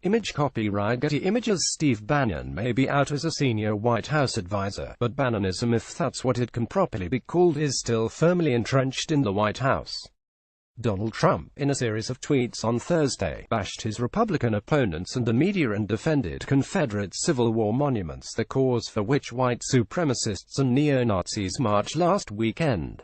Image copyright Getty Images. Steve Bannon may be out as a senior White House advisor, but Bannonism, if that's what it can properly be called, is still firmly entrenched in the White House. Donald Trump, in a series of tweets on Thursday, bashed his Republican opponents and the media and defended Confederate Civil War monuments, the cause for which white supremacists and neo-Nazis marched last weekend.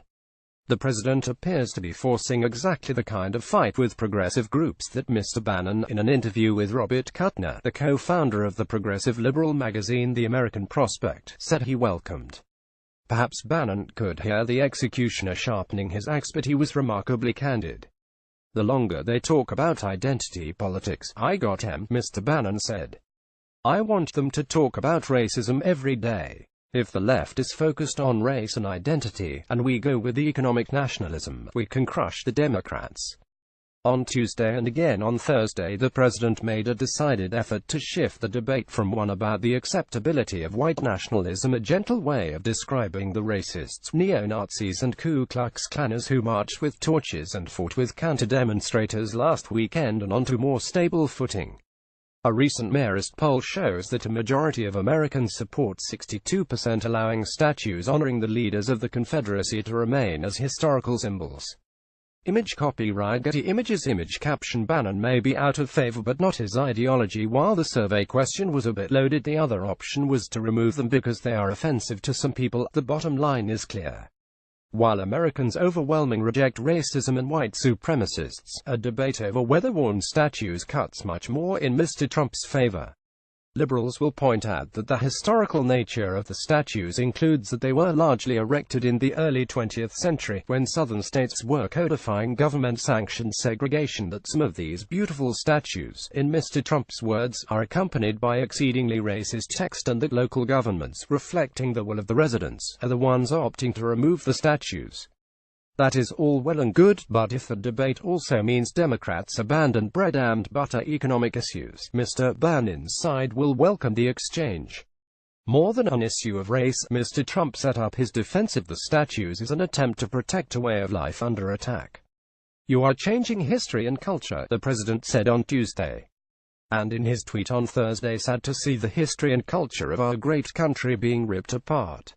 The president appears to be forcing exactly the kind of fight with progressive groups that Mr. Bannon, in an interview with Robert Kuttner, the co-founder of the progressive liberal magazine The American Prospect, said he welcomed. Perhaps Bannon could hear the executioner sharpening his axe, but he was remarkably candid. The longer they talk about identity politics, I got him, Mr. Bannon said. I want them to talk about racism every day. If the left is focused on race and identity, and we go with the economic nationalism, we can crush the Democrats. On Tuesday and again on Thursday, the president made a decided effort to shift the debate from one about the acceptability of white nationalism, a gentle way of describing the racists, neo-Nazis and Ku Klux Klanners who marched with torches and fought with counter-demonstrators last weekend, and onto more stable footing. A recent Marist poll shows that a majority of Americans support 62%, allowing statues honoring the leaders of the Confederacy to remain as historical symbols. Image copyright Getty Images. Image caption Bannon may be out of favor but not his ideology. While the survey question was a bit loaded, the other option was to remove them because they are offensive to some people. The bottom line is clear. While Americans overwhelmingly reject racism and white supremacists, a debate over whether worn statues cuts much more in Mr. Trump's favor. Liberals will point out that the historical nature of the statues includes that they were largely erected in the early 20th century, when southern states were codifying government-sanctioned segregation, that some of these beautiful statues, in Mr. Trump's words, are accompanied by exceedingly racist text, and that local governments, reflecting the will of the residents, are the ones opting to remove the statues. That is all well and good, but if the debate also means Democrats abandon bread and butter economic issues, Mr. Bannon's side will welcome the exchange. More than an issue of race, Mr. Trump set up his defense of the statues as an attempt to protect a way of life under attack. You are changing history and culture, the president said on Tuesday. And in his tweet on Thursday, sad to see the history and culture of our great country being ripped apart.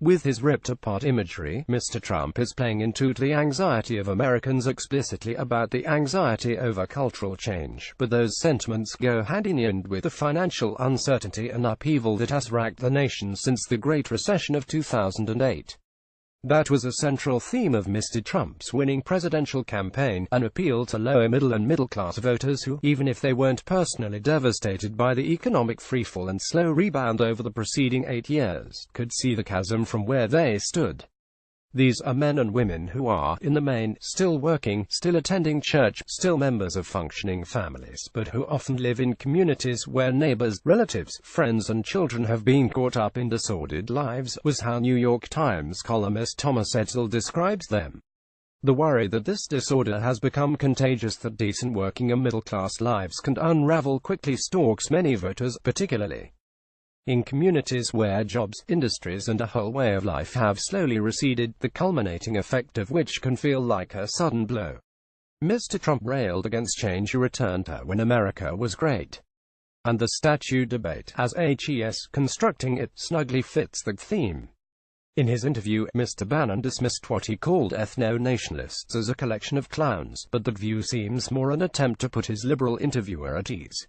With his ripped-apart imagery, Mr. Trump is playing into the anxiety of Americans explicitly about the anxiety over cultural change, but those sentiments go hand in hand with the financial uncertainty and upheaval that has racked the nation since the Great Recession of 2008. That was a central theme of Mr. Trump's winning presidential campaign, an appeal to lower middle and middle-class voters who, even if they weren't personally devastated by the economic freefall and slow rebound over the preceding 8 years, could see the chasm from where they stood. These are men and women who are, in the main, still working, still attending church, still members of functioning families, but who often live in communities where neighbors, relatives, friends and children have been caught up in disordered lives, was how New York Times columnist Thomas Edsall describes them. The worry that this disorder has become contagious, that decent working and middle-class lives can unravel quickly, stalks many voters, particularly in communities where jobs, industries and a whole way of life have slowly receded, the culminating effect of which can feel like a sudden blow. Mr. Trump railed against change returned to when America was great. And the statue debate, as constructing it, snugly fits the theme. In his interview, Mr. Bannon dismissed what he called ethno-nationalists as a collection of clowns, but that view seems more an attempt to put his liberal interviewer at ease.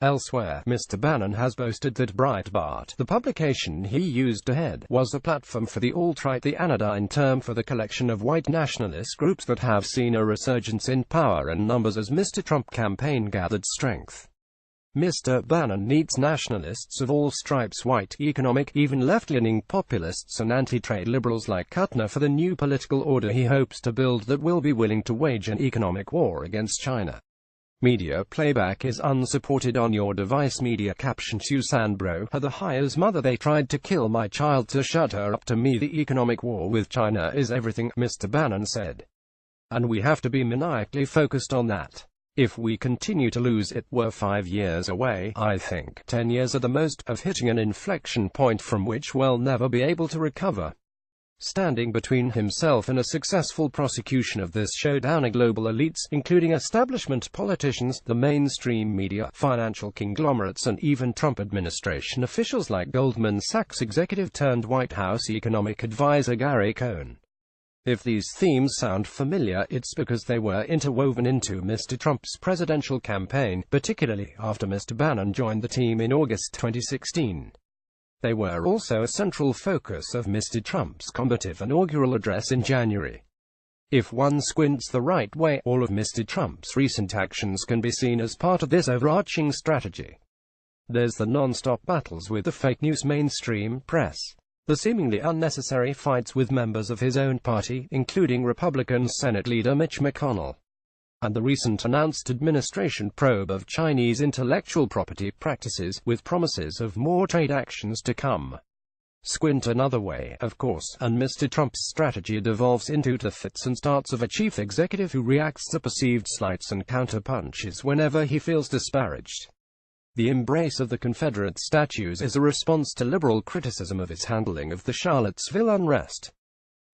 Elsewhere, Mr. Bannon has boasted that Breitbart, the publication he used to head, was a platform for the alt-right, the anodyne term for the collection of white nationalist groups that have seen a resurgence in power and numbers as Mr. Trump campaign gathered strength. Mr. Bannon needs nationalists of all stripes, white, economic, even left-leaning populists and anti-trade liberals like Kuttner for the new political order he hopes to build that will be willing to wage an economic war against China. Media playback is unsupported on your device. Media caption Susan Bro, her the hire's mother, they tried to kill my child to shut her up. To me the economic war with China is everything, Mr. Bannon said. And we have to be maniacally focused on that. If we continue to lose it, we're 5 years away, I think 10 years at the most, of hitting an inflection point from which we'll never be able to recover. standing between himself and a successful prosecution of this showdown. Global elites, including establishment politicians, the mainstream media, financial conglomerates, and even Trump administration officials like Goldman Sachs executive-turned-White House economic advisor Gary Cohn. If these themes sound familiar, it's because they were interwoven into Mr. Trump's presidential campaign, particularly after Mr. Bannon joined the team in August 2016. They were also a central focus of Mr. Trump's combative inaugural address in January. If one squints the right way, all of Mr. Trump's recent actions can be seen as part of this overarching strategy. There's the non-stop battles with the fake news mainstream press, the seemingly unnecessary fights with members of his own party, including Republican Senate Leader Mitch McConnell, and the recent announced administration probe of Chinese intellectual property practices, with promises of more trade actions to come. Squint another way, of course, and Mr. Trump's strategy devolves into the fits and starts of a chief executive who reacts to perceived slights and counterpunches whenever he feels disparaged. The embrace of the Confederate statues is a response to liberal criticism of his handling of the Charlottesville unrest.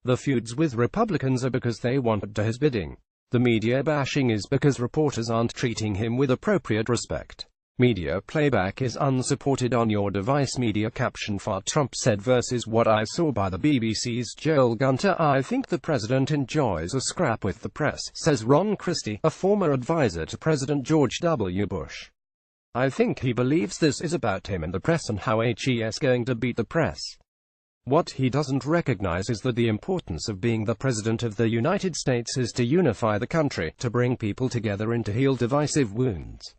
The feuds with Republicans are because they want to do his bidding. The media bashing is because reporters aren't treating him with appropriate respect. Media playback is unsupported on your device. Media caption for Trump said versus what I saw by the BBC's Joel Gunter. I think the president enjoys a scrap with the press, says Ron Christie, a former advisor to President George W. Bush. I think he believes this is about him and the press and how he's going to beat the press. What he doesn't recognize is that the importance of being the President of the United States is to unify the country, to bring people together and to heal divisive wounds.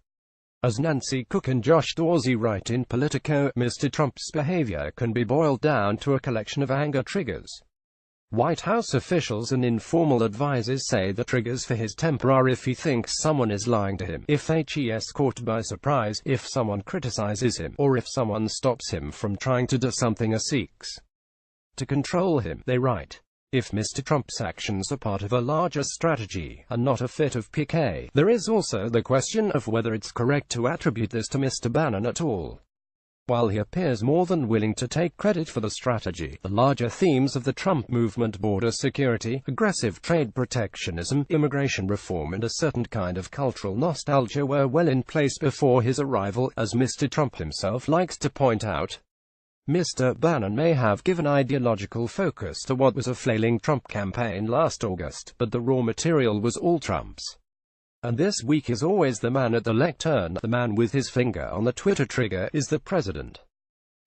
As Nancy Cook and Josh Dorsey write in Politico, Mr. Trump's behavior can be boiled down to a collection of anger triggers. White House officials and informal advisors say the triggers for his temper are if he thinks someone is lying to him, if he's caught by surprise, if someone criticizes him, or if someone stops him from trying to do something or seeks to control him. They write, if Mr. Trump's actions are part of a larger strategy, and not a fit of piquet, there is also the question of whether it's correct to attribute this to Mr. Bannon at all. While he appears more than willing to take credit for the strategy, the larger themes of the Trump movement, border security, aggressive trade protectionism, immigration reform, and a certain kind of cultural nostalgia were well in place before his arrival, as Mr. Trump himself likes to point out. Mr. Bannon may have given ideological focus to what was a flailing Trump campaign last August, but the raw material was all Trump's. And this week is always the man at the lectern, the man with his finger on the Twitter trigger, is the president.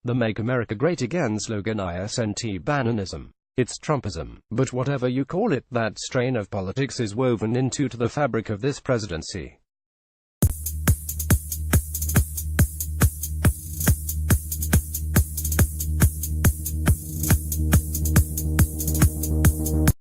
The Make America Great Again slogan isn't Bannonism. It's Trumpism. But whatever you call it, that strain of politics is woven into the fabric of this presidency.